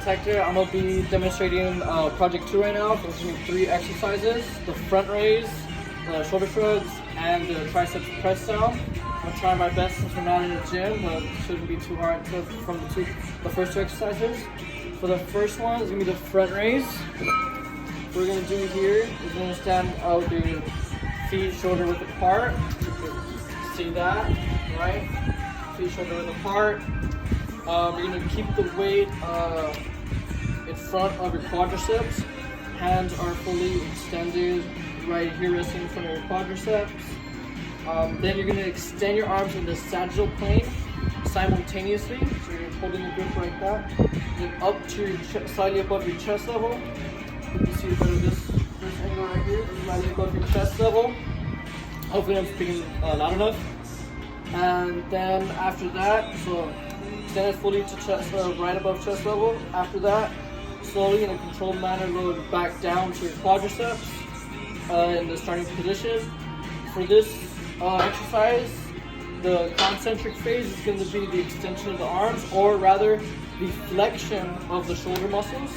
Hector. I'm gonna be demonstrating project 2 right now. There's gonna be 3 exercises: the front raise, the shoulder shrugs, and the triceps press down. I'm gonna try my best since we're not in the gym, but it shouldn't be too hard from the first 2 exercises. For the first one, it's gonna be the front raise. What we're gonna do here is we're gonna stand with your feet shoulder width apart. You can see that, right? Feet shoulder width apart. You're gonna keep the weight in front of your quadriceps. Hands are fully extended right here, resting in front of your quadriceps. Then you're gonna extend your arms in the sagittal plane simultaneously. So you're holding the grip like that. Then up to your slightly above your chest level. You can see a bit of this angle right here, slightly above your chest level. Hopefully I'm speaking loud enough. And then after that, so extend it fully to chest, right above chest level. After that, slowly in a controlled manner, lower back down to your quadriceps in the starting position. For this exercise, the concentric phase is going to be the extension of the arms, or rather the flexion of the shoulder muscles.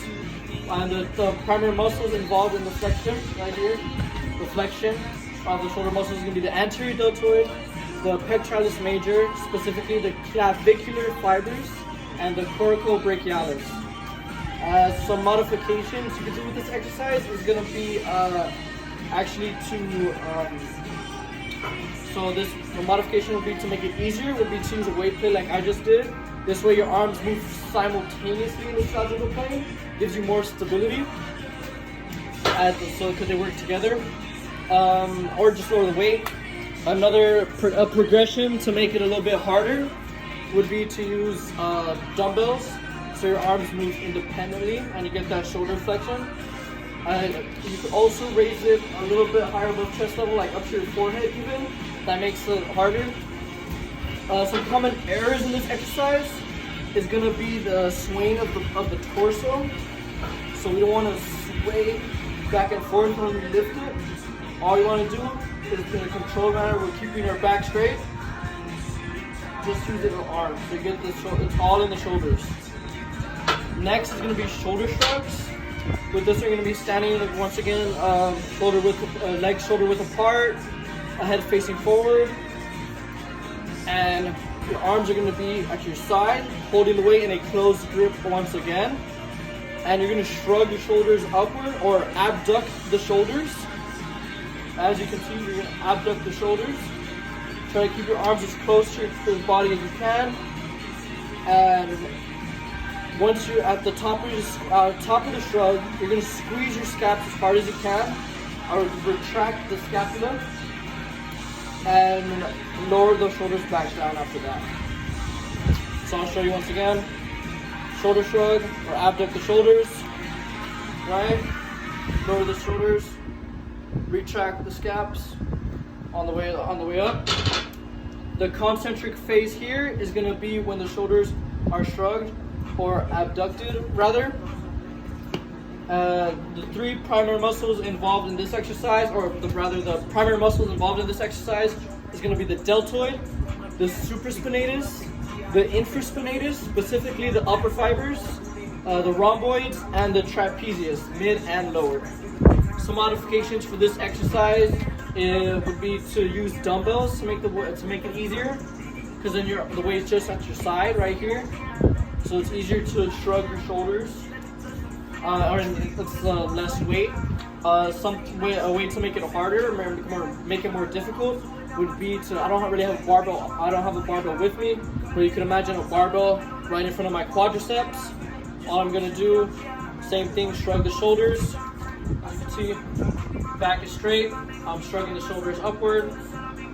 And the primary muscles involved in the flexion, right here, the flexion of the shoulder muscles is going to be the anterior deltoid, the pectoralis major, specifically the clavicular fibers, and the coracobrachialis. Some modifications you can do with this exercise is going to be actually to so the modification would be to make it easier, would be to use a weight plate like I just did. This way your arms move simultaneously in the sagittal plane, gives you more stability, so because they work together. Or just lower the weight. Another progression to make it a little bit harder would be to use dumbbells, so your arms move independently and you get that shoulder flexion. You could also raise it a little bit higher above chest level, like up to your forehead even. That makes it harder. Some common errors in this exercise is going to be the swaying of the torso. So we don't want to sway back and forth when we lift it. All you want to do is in a controlled manner, we're keeping our back straight. Just use it in the arms. So you get this, it's all in the shoulders. Next is going to be shoulder shrugs. With this, we're going to be standing once again, legs shoulder width apart, head facing forward, and your arms are going to be at your side, holding the weight in a closed grip once again. And you're going to shrug your shoulders upward or abduct the shoulders. As you can see, you're going to abduct the shoulders. Try to keep your arms as close to your body as you can. And once you're at the top of the shrug, you're going to squeeze your scaps as hard as you can, or retract the scapula, and lower the shoulders back down after that. So I'll show you once again. Shoulder shrug, or abduct the shoulders, right? Lower the shoulders, retract the scaps on the way up. The concentric phase here is going to be when the shoulders are shrugged, or abducted rather. The 3 primary muscles involved in this exercise, the primary muscles involved in this exercise is going to be the deltoid, the supraspinatus, the infraspinatus, specifically the upper fibers, the rhomboids, and the trapezius, mid and lower. Some modifications for this exercise would be to use dumbbells to make it easier, because then the weight's just at your side right here. So it's easier to shrug your shoulders, or it's less weight. A way to make it harder, make it more difficult, would be to, I don't really have a barbell. I don't have a barbell with me, but you can imagine a barbell right in front of my quadriceps. All I'm gonna do, same thing, shrug the shoulders. As you can see, back is straight. I'm shrugging the shoulders upward,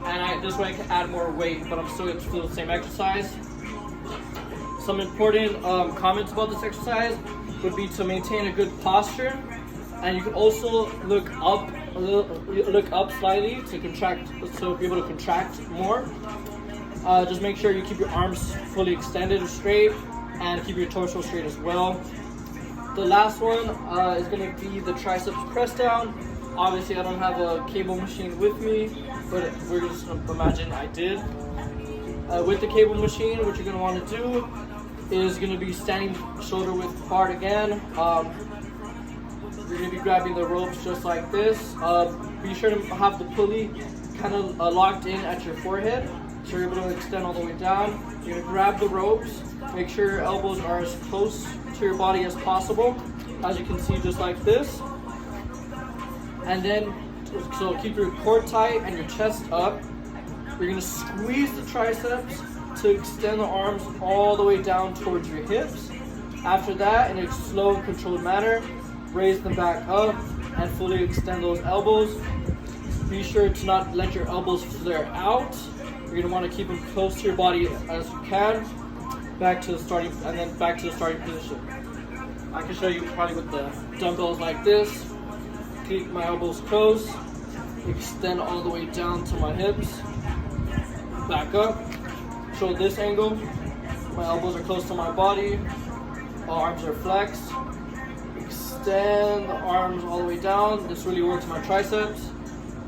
and this way I can add more weight, but I'm still going to do the same exercise. Some important comments about this exercise would be to maintain a good posture, and you can also look up slightly to contract, to be able to contract more. Just make sure you keep your arms fully extended or straight, and keep your torso straight as well. The last one is going to be the triceps press down. Obviously, I don't have a cable machine with me, but we're just going to imagine I did. With the cable machine, what you're going to want to do is going to be standing shoulder width apart again. You're going to be grabbing the ropes just like this. Be sure to have the pulley kind of locked in at your forehead, so you're able to extend all the way down. You're going to grab the ropes, make sure your elbows are as close to your body as possible, as you can see, just like this. And then, so keep your core tight and your chest up. You're going to squeeze the triceps to extend the arms all the way down towards your hips. After that, in a slow and controlled manner, raise them back up and fully extend those elbows. Be sure to not let your elbows flare out. You're going to want to keep them close to your body as you can. Back to the starting, and then back to the starting position. I can show you probably with the dumbbells like this. Keep my elbows close, extend all the way down to my hips, back up, show this angle, my elbows are close to my body, arms are flexed, extend the arms all the way down. This really works my triceps.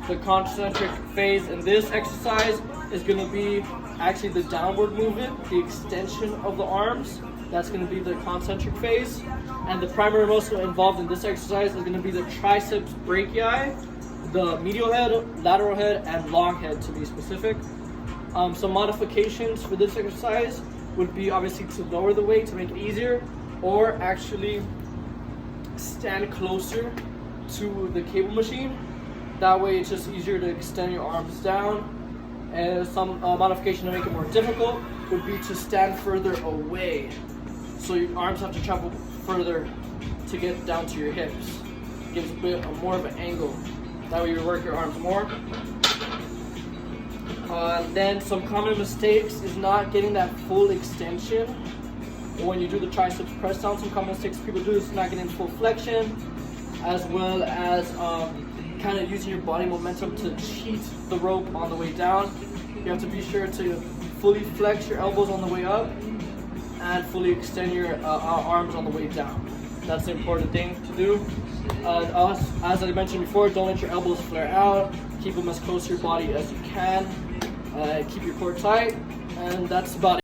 The concentric phase in this exercise is going to be actually the downward movement, the extension of the arms. That's going to be the concentric phase. And the primary muscle involved in this exercise is going to be the triceps brachii, the medial head, lateral head, and long head, to be specific. Some modifications for this exercise would be obviously to lower the weight to make it easier, or actually stand closer to the cable machine. That way it's just easier to extend your arms down. And some modification to make it more difficult would be to stand further away. So your arms have to travel further to get down to your hips. Gives a bit more of an angle. That way you work your arms more. Then some common mistakes is not getting that full extension. When you do the triceps press down, some common mistakes people do is not getting full flexion, as well as kind of using your body momentum to cheat the rope on the way down. You have to be sure to fully flex your elbows on the way up and fully extend your arms on the way down. That's the important thing to do. As I mentioned before, don't let your elbows flare out. Keep them as close to your body as you can. Keep your core tight, and that's about it.